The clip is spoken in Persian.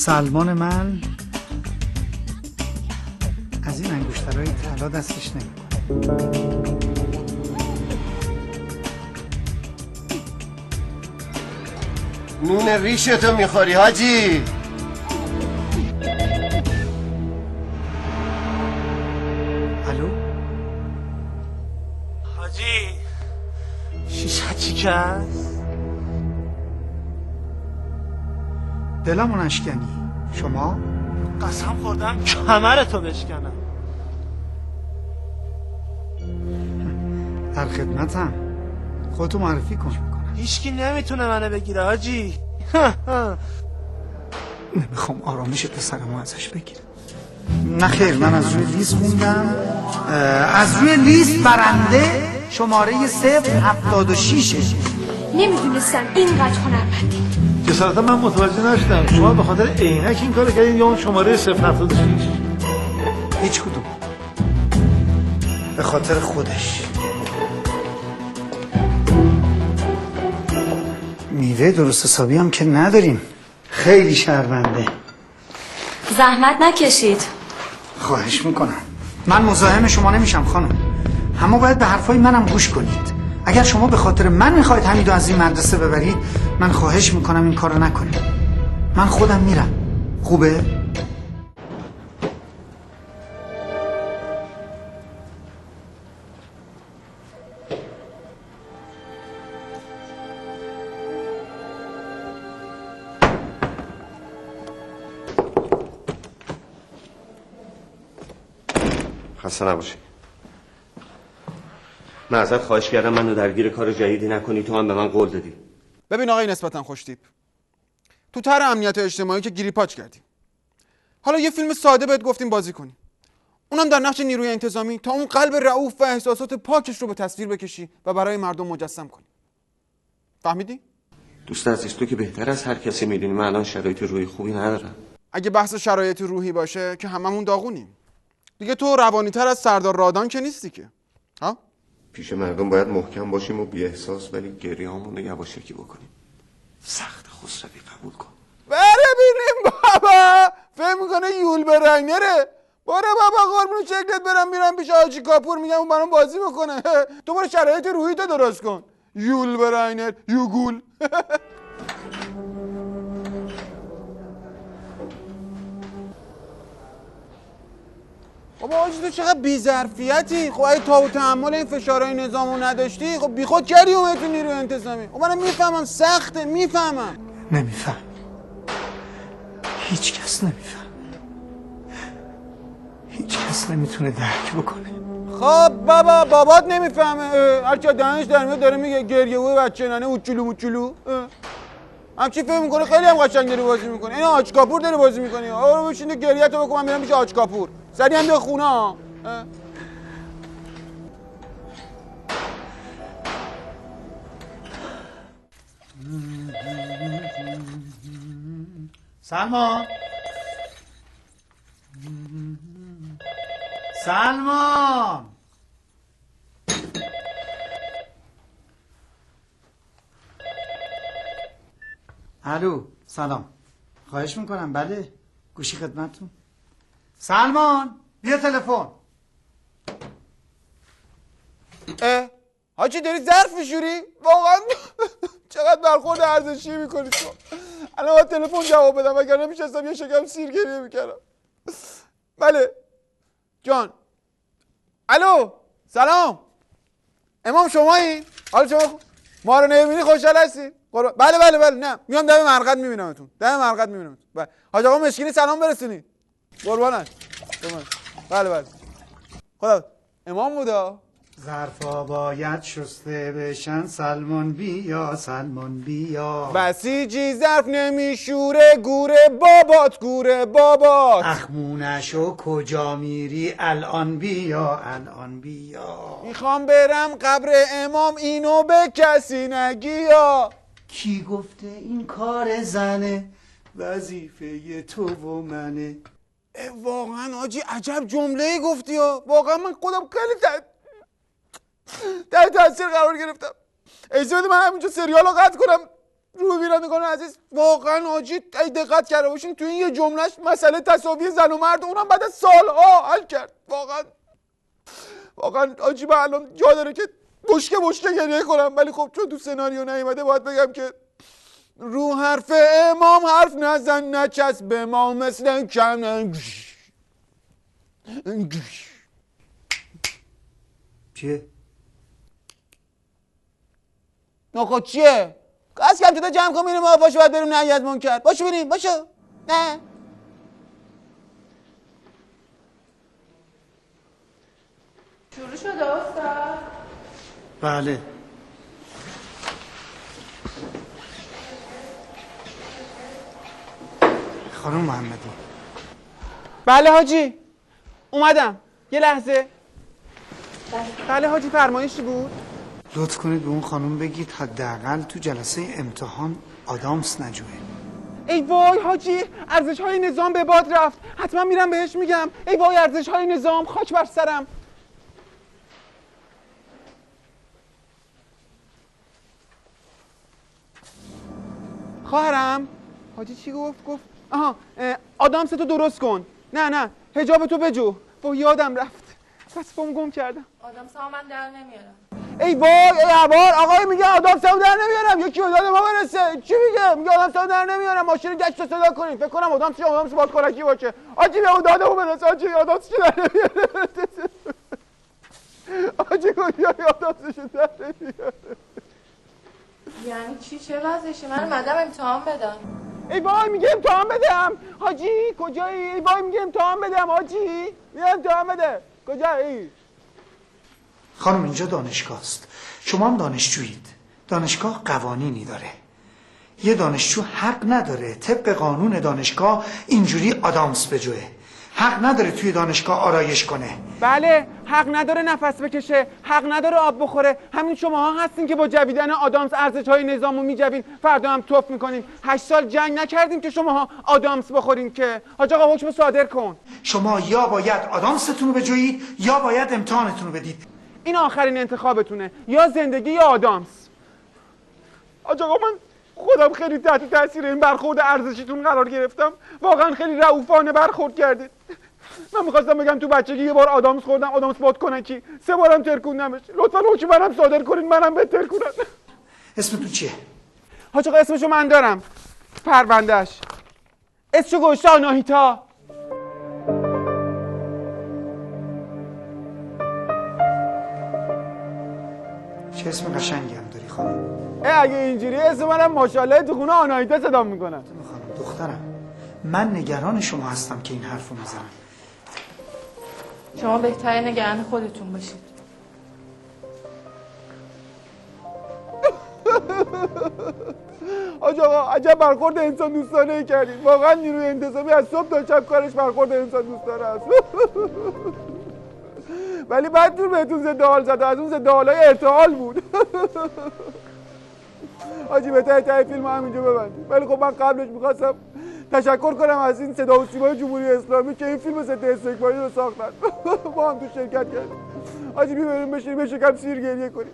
سلمان من از این انگشترهای طلا دستش نمیکنه. نون ریشتو میخوری حاجی. الو حاجی شیشه چی کرد؟ دلمو نشکنی. شما؟ قسم خوردم کمرتو بشکنم. در خدمتم. خودتو معرفی کن. هیچکی نمیتونه منو بگیره حاجی. نمیخوام آرامش پسرمو ازش بگیرم. نه خیر، من از روی لیست خوندم. از روی لیست برنده شماره 076. نمیدونستم اینقدر هنرمندی. جسارتا من متوجه نشدم شما به خاطر عینک این کارو کردین یا اون شماره 076؟ هیچ کدوم. به خاطر خودش. میوه درست حسابی هم که نداریم. خیلی شرمنده. زحمت نکشید. خواهش میکنم. من مزاحم شما نمیشم خانم، اما باید به حرفای منم گوش کنید. اگر شما به خاطر من میخواید حمیدو از این مدرسه ببرید، من خواهش میکنم این کارو نکنید. من خودم میرم. خوبه؟ خسته نباشی. من ازت خواهش کردم منو درگیر کار جدیدی نکنی، تو هم به من قول دادی. ببین آقای نسبتا خوشتیپ، تو طرح امنیت اجتماعی که گیری پاچ کردیم، حالا یه فیلم ساده بهت گفتیم بازی کنی، اونم در نقش نیروی انتظامی، تا اون قلب رؤوف و احساسات پاکش رو به تصویر بکشی و برای مردم مجسم کنی. فهمیدی؟ دوست عزیز، تو که بهتر از هر کسی میدونی من الان شرایط روحی خوبی ندارم. اگه بحث شرایط روحی باشه که هممون داغونیم. دیگه تو روانی‌تر از سردار رادان که نیستی که. ها؟ پیش مردم باید محکم باشیم و بی احساس، ولی گریه‌هامون رو یواشکی بکنیم. سخت خسروی قبول کن. بره بینیم بابا. فهم میکنه یول برنگنره. باره بابا قربون شکلت برم پیش حاجی کاپور، میگم اون برام بازی بکنه. تو برو شرایط روحی تو درست کن. یول برنگنر یوگول. بابا حاجی تو چقدر بی‌ظرفیتی. خب اگه تا و تحمل این فشارهای نظامو نداشتی، خب بیخود کردی اومدی تو نیروی انتظامی. خب منم میفهمم سخته، میفهمم. نمیفهم. هیچ کس نمیفهم. هیچ کس نمیتونه درک بکنه. خب بابا بابات نمیفهمه. هر چه دانش در میاد داره میگه گریه و بچه ننه اوچولو موچولو. همچی فهم میکنه خیلی هم قشنگ داری بازی میکنه. این حاج کاپور داری بازی میکنی. آره بشین گریه‌تو بکن، من میرم پیش حاج کاپور. سری هم بیا خونه ها. سلمان، سلمان. الو، سلام. خواهش میکنم. بله، گوشی خدمتتون. سلمان، بیا تلفن. حاجی داری ظرف میشوری؟ واقعا چقدر برخورد ارزشی میکنی تو. الان باید تلفن جواب بدم، وگرنه میشستم یه شکم سیر گریه میکردم. بله جان. الو سلام. امام شمایی؟ حالا شما ما رو نمیبینی خوشحال هستی؟ بله نه میام دم مرقد میبینمتون. دم مرقد میبینمتون. بله حاج آقا مشکینی سلام برسونید. قربانت. بله خدا امام بودا. ظرفا باید شسته بشن. سلمان بیا، سلمان بیا. بسیجی ظرف نمیشوره، گوره بابات گوره بابات. اخمونشو کجا میری؟ الان بیا، الان بیا. میخوام برم قبر امام، اینو به کسی نگیا. کی گفته این کار زنه؟ وظیفه تو و منه. واقعا حاجی عجب جمله گفتی ها. واقعا من خودم خیلی تحت تاثیر قرار گرفتم. اجازه بده من همینجا سریال رو قطع کنم روی بینندگان عزیز واقعا حاجی دقت کرده باشین تو این یه جملهش مسئله تساوی زن و مرد اونم بعد از سالها حل کرد. واقعا حاجی من الان جا داره که بشکه گریه کنم، ولی خب چون تو سناریو نیومده باید بگم که رو حرف امام حرف نزن نچسب به ما مثل کم. چیه؟ نخو چیه؟ از کم شده جمع کن میریم پاشو باید بریم نهی از منکر. باشو بریم باشو. نه شروع شده استاد؟ بله. خانم محمدی. بله حاجی اومدم یه لحظه. بله حاجی فرمایشی بود؟ لطف کنید به اون خانم بگید حداقل تو جلسه امتحان آدامس نجوه. ای وای حاجی ارزش های نظام به باد رفت، حتما میرم بهش میگم. ای وای ارزش های نظام خاک بر سرم. خواهرم حاجی چی گفت؟ آها آدامس تو درست کن. نه حجاب تو بجو. وای یادم رفت بس فهم گم کردم. آدامس ها من در نمیارم. ای وای ای عبار آقای میگه آدامس رو در نمیارم، یکی یاد ما برسه. چی میگه آدامس رو در نمیارم، ماشین گشت رو صدا کنیم. فکر کنم آدامس بادکنکی باشه. آجی به اون دادمو برسه. آجی آدامس چی در نمیاره؟ آجی کجایی آدامسشو در نمیاره؟ یعنی چی؟ چه وضعشه؟ من اومدم امتحان بدم. ای وای میگه امتحان بدم. حاجی کجایی؟ ای وای میگه امتحان بدم. حاجی بیا امتحان بده. کجایی؟ خانم اینجا دانشگاه است، شما هم دانشجویید. دانشگاه قوانینی داره. یه دانشجو حق نداره طبق قانون دانشگاه اینجوری آدامس بجوه. حق نداره توی دانشگاه آرایش کنه. بله حق نداره نفس بکشه، حق نداره آب بخوره. همین شماها هستین که با جویدن آدامس ارزش‌های نظامو میجوین، فردا هم توف میکنین. 8 سال جنگ نکردیم که شماها آدامس بخورین که. حاج آقا حکم صادر کن. شما یا باید آدامستون رو بجویید یا باید امتحانتون رو بدید. این آخرین انتخابتونه، یا زندگی یا آدامس. حاج آقا من خودم خیلی تحت تاثیر این برخورد ارزشیتون قرار گرفتم. واقعا خیلی رئوفانه برخورد کردید. من میخواستم بگم تو بچگی یه بار آدامس خوردم، آدامس بادکنکی، 3 بارم ترکوندمش. لطفا حکم منم صادر کنین، منم به ترکونم. اسمتون چیه؟ حاج آقا اسمشو من دارم، پروندهش. اسمشو گوشته آناهیتا. چه اسم قشنگی هم داری خانم. اگه اینجوری اسم منم ماشاءالله تو خونه آناهیتا صدام میکنن. خانم دخترم من نگران شما هستم که این حرفو میزنم. شما بهتره نگران خودتون باشید. حاج آقا عجب برخورد انسان دوستانه ای کردید. واقعا نیروی انتظامی از صبح تا شب کارش برخورد انسان دوستانه است. ولی بعد دور بهتون ضد حال زد، از اون ضد حالای ارتحال بود. حاجی بهتره ته فیلم همینجا ببندید. ولی خب من قبلش میخواستم تشکر کنم از این صدا و سیمای جمهوری اسلامی که این فیلم ضد استکباری رو ساختن. ما هم تو شرکت کردیم. حاجی بریم بشینیم یه شکم سیر گریه کنیم.